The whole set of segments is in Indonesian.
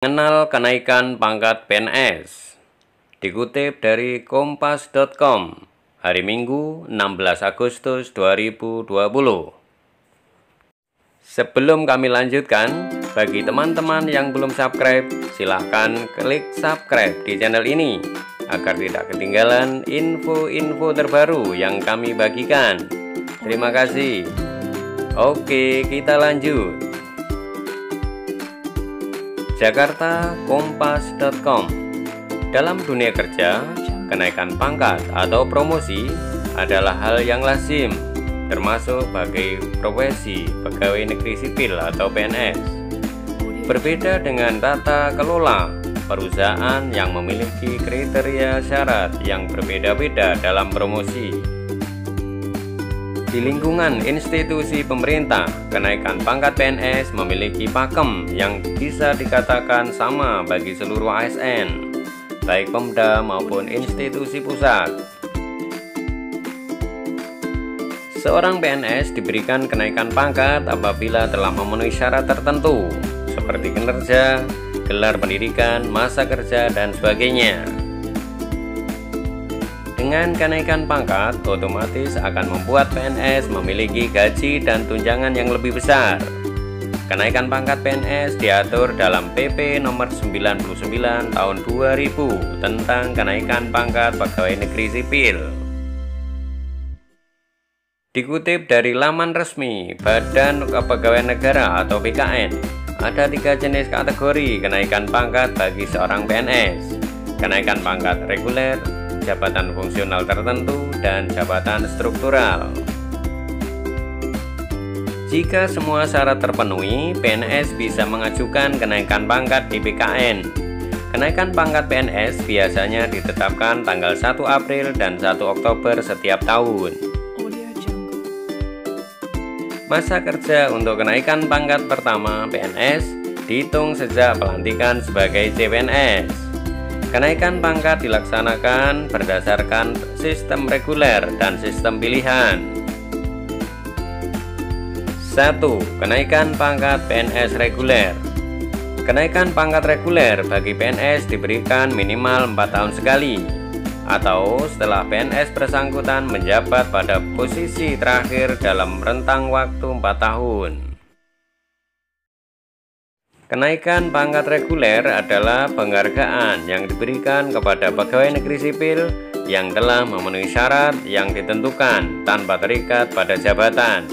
Mengenal kenaikan pangkat PNS. Dikutip dari kompas.com, hari Minggu 16 Agustus 2020. Sebelum kami lanjutkan, bagi teman-teman yang belum subscribe, silahkan klik subscribe di channel ini agar tidak ketinggalan info-info terbaru yang kami bagikan. Terima kasih. Oke, kita lanjut. Jakarta, kompas.com. Dalam dunia kerja, kenaikan pangkat atau promosi adalah hal yang lazim, termasuk bagi profesi pegawai negeri sipil atau PNS. Berbeda dengan tata kelola perusahaan yang memiliki kriteria syarat yang berbeda-beda dalam promosi. Di lingkungan institusi pemerintah, kenaikan pangkat PNS memiliki pakem yang bisa dikatakan sama bagi seluruh ASN, baik Pemda maupun institusi pusat. Seorang PNS diberikan kenaikan pangkat apabila telah memenuhi syarat tertentu, seperti kinerja, gelar pendidikan, masa kerja, dan sebagainya. Dengan kenaikan pangkat, otomatis akan membuat PNS memiliki gaji dan tunjangan yang lebih besar. Kenaikan pangkat PNS diatur dalam PP nomor 99 tahun 2000 tentang kenaikan pangkat pegawai negeri sipil. Dikutip dari laman resmi Badan Kepegawaian Negara atau BKN, ada 3 jenis kategori kenaikan pangkat bagi seorang PNS. Kenaikan pangkat reguler, jabatan fungsional tertentu, dan jabatan struktural. Jika semua syarat terpenuhi, PNS bisa mengajukan kenaikan pangkat di BKN. Kenaikan pangkat PNS biasanya ditetapkan tanggal 1 April dan 1 Oktober setiap tahun. Masa kerja untuk kenaikan pangkat pertama PNS dihitung sejak pelantikan sebagai CPNS. Kenaikan pangkat dilaksanakan berdasarkan sistem reguler dan sistem pilihan. 1. Kenaikan pangkat PNS reguler. Kenaikan pangkat reguler bagi PNS diberikan minimal 4 tahun sekali, atau setelah PNS bersangkutan menjabat pada posisi terakhir dalam rentang waktu 4 tahun. Kenaikan pangkat reguler adalah penghargaan yang diberikan kepada pegawai negeri sipil yang telah memenuhi syarat yang ditentukan tanpa terikat pada jabatan.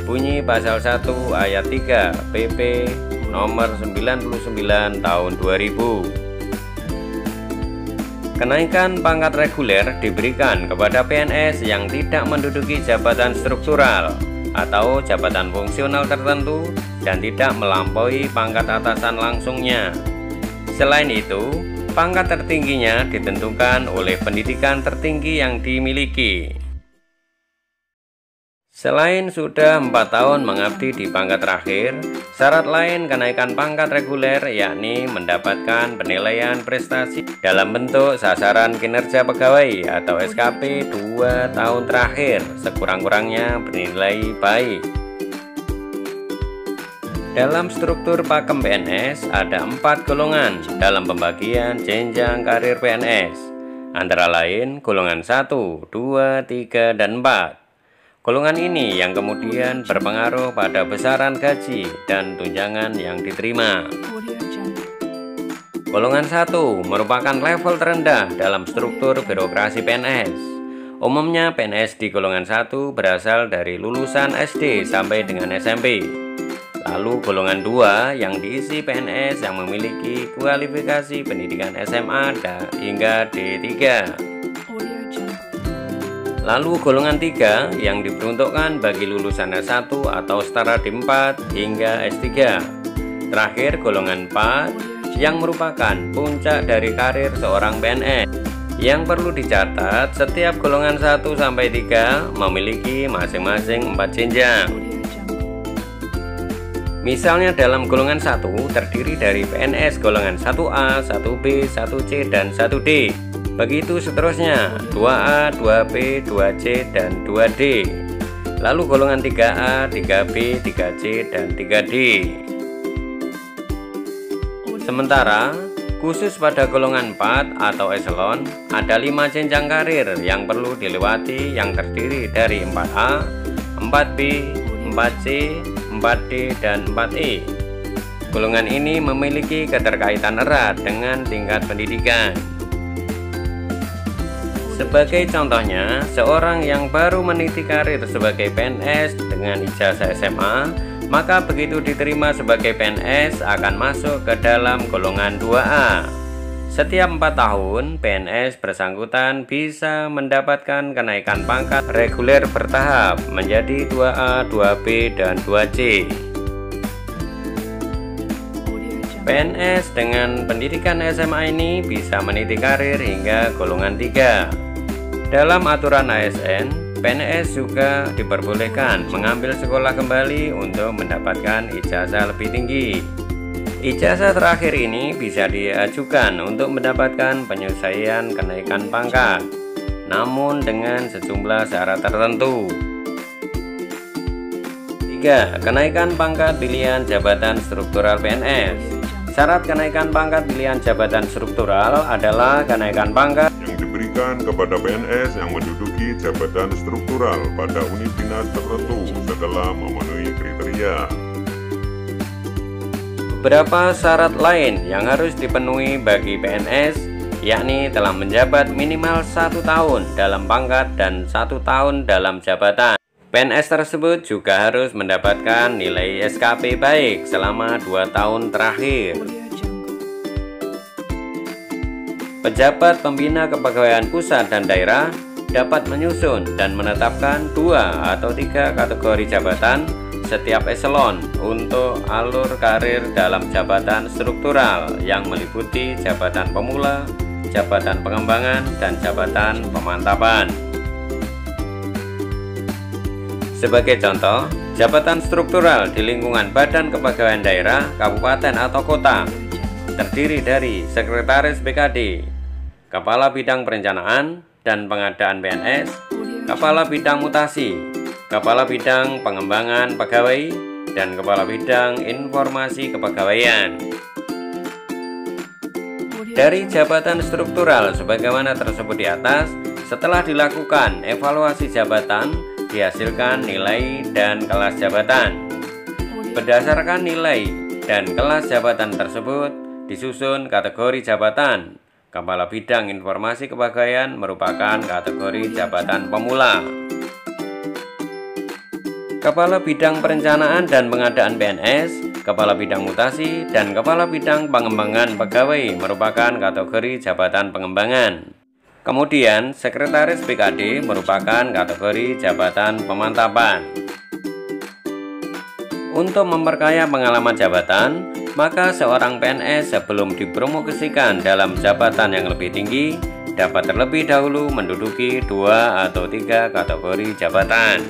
Bunyi pasal 1 ayat 3 PP nomor 99 tahun 2000. Kenaikan pangkat reguler diberikan kepada PNS yang tidak menduduki jabatan struktural atau jabatan fungsional tertentu dan tidak melampaui pangkat atasan langsungnya. Selain itu, pangkat tertingginya ditentukan oleh pendidikan tertinggi yang dimiliki. Selain sudah 4 tahun mengabdi di pangkat terakhir, syarat lain kenaikan pangkat reguler yakni mendapatkan penilaian prestasi dalam bentuk sasaran kinerja pegawai atau SKP 2 tahun terakhir sekurang-kurangnya bernilai baik. Dalam struktur pakem PNS ada 4 golongan dalam pembagian jenjang karir PNS, antara lain golongan 1, 2, 3, dan 4. Golongan ini yang kemudian berpengaruh pada besaran gaji dan tunjangan yang diterima. Golongan 1 merupakan level terendah dalam struktur birokrasi PNS. Umumnya PNS di golongan 1 berasal dari lulusan SD sampai dengan SMP. Lalu golongan 2 yang diisi PNS yang memiliki kualifikasi pendidikan SMA hingga D3. Lalu golongan 3 yang diperuntukkan bagi lulusan S1 atau setara D4 hingga S3. Terakhir golongan 4 yang merupakan puncak dari karir seorang PNS. Yang perlu dicatat, setiap golongan 1 sampai 3 memiliki masing-masing 4 jenjang. Misalnya dalam golongan 1 terdiri dari PNS golongan 1A, 1B, 1C, dan 1D. Begitu seterusnya 2A, 2B, 2C, dan 2D. Lalu golongan 3A, 3B, 3C, dan 3D. Sementara khusus pada golongan 4 atau eselon, ada 5 jenjang karir yang perlu dilewati yang terdiri dari 4A, 4B, 4C, 4D, dan 4E. Golongan ini memiliki keterkaitan erat dengan tingkat pendidikan. Sebagai contohnya, seorang yang baru meniti karir sebagai PNS dengan ijazah SMA, maka begitu diterima sebagai PNS akan masuk ke dalam golongan 2A. Setiap 4 tahun, PNS bersangkutan bisa mendapatkan kenaikan pangkat reguler bertahap menjadi 2A, 2B, dan 2C. PNS dengan pendidikan SMA ini bisa meniti karir hingga golongan 3. Dalam aturan ASN, PNS juga diperbolehkan mengambil sekolah kembali untuk mendapatkan ijazah lebih tinggi. Ijazah terakhir ini bisa diajukan untuk mendapatkan penyelesaian kenaikan pangkat, namun dengan sejumlah syarat tertentu. 3. Kenaikan pangkat pilihan jabatan struktural PNS. Syarat kenaikan pangkat pilihan jabatan struktural adalah kenaikan pangkat yang diberikan kepada PNS yang menduduki jabatan struktural pada unit dinas tertentu setelah memenuhi kriteria. Beberapa syarat lain yang harus dipenuhi bagi PNS, yakni telah menjabat minimal 1 tahun dalam pangkat dan 1 tahun dalam jabatan. PNS tersebut juga harus mendapatkan nilai SKP baik selama 2 tahun terakhir. Pejabat pembina kepegawaian pusat dan daerah dapat menyusun dan menetapkan 2 atau 3 kategori jabatan setiap eselon untuk alur karir dalam jabatan struktural yang meliputi jabatan pemula, jabatan pengembangan, dan jabatan pemantapan. Sebagai contoh, jabatan struktural di lingkungan Badan Kepegawaian Daerah, Kabupaten atau Kota terdiri dari Sekretaris BKD, Kepala Bidang Perencanaan dan Pengadaan PNS, Kepala Bidang Mutasi, Kepala Bidang Pengembangan Pegawai, dan Kepala Bidang Informasi Kepegawaian. Dari jabatan struktural sebagaimana tersebut di atas, setelah dilakukan evaluasi jabatan, dihasilkan nilai dan kelas jabatan. Berdasarkan nilai dan kelas jabatan tersebut, disusun kategori jabatan. Kepala Bidang Informasi Kepegawaian merupakan kategori jabatan pemula. Kepala Bidang Perencanaan dan Pengadaan PNS, Kepala Bidang Mutasi, dan Kepala Bidang Pengembangan Pegawai merupakan kategori jabatan pengembangan. Kemudian, Sekretaris BKD merupakan kategori jabatan pemantapan. Untuk memperkaya pengalaman jabatan, maka seorang PNS sebelum dipromosikan dalam jabatan yang lebih tinggi, dapat terlebih dahulu menduduki 2 atau 3 kategori jabatan.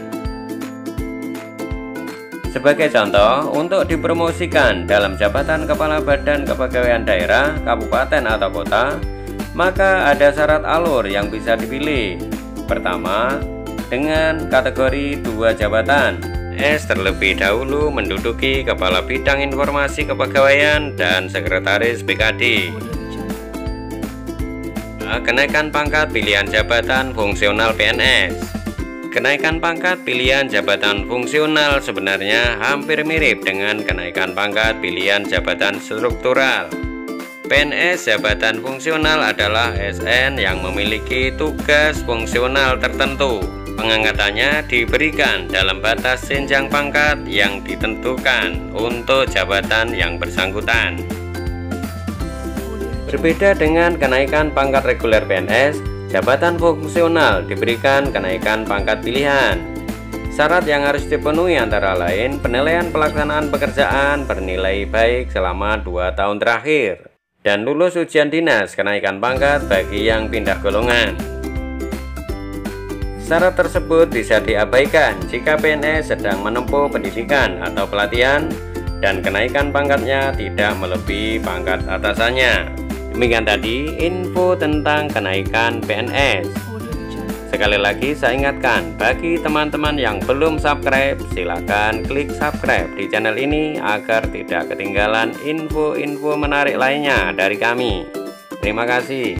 Sebagai contoh, untuk dipromosikan dalam jabatan Kepala Badan Kepegawaian Daerah, Kabupaten atau Kota, maka ada syarat alur yang bisa dipilih. Pertama, dengan kategori 2 jabatan, PNS terlebih dahulu menduduki Kepala Bidang Informasi Kepegawaian dan Sekretaris BKD. Kenaikan pangkat pilihan jabatan fungsional PNS. Kenaikan pangkat pilihan jabatan fungsional sebenarnya hampir mirip dengan kenaikan pangkat pilihan jabatan struktural. PNS jabatan fungsional adalah ASN yang memiliki tugas fungsional tertentu. Pengangkatannya diberikan dalam batas jenjang pangkat yang ditentukan untuk jabatan yang bersangkutan. Berbeda dengan kenaikan pangkat reguler PNS, jabatan fungsional diberikan kenaikan pangkat pilihan. Syarat yang harus dipenuhi antara lain penilaian pelaksanaan pekerjaan bernilai baik selama 2 tahun terakhir, dan lulus ujian dinas kenaikan pangkat bagi yang pindah golongan. Syarat tersebut bisa diabaikan jika PNS sedang menempuh pendidikan atau pelatihan dan kenaikan pangkatnya tidak melebihi pangkat atasannya. Demikian tadi info tentang kenaikan PNS. Sekali lagi saya ingatkan, bagi teman-teman yang belum subscribe, silakan klik subscribe di channel ini agar tidak ketinggalan info-info menarik lainnya dari kami. Terima kasih.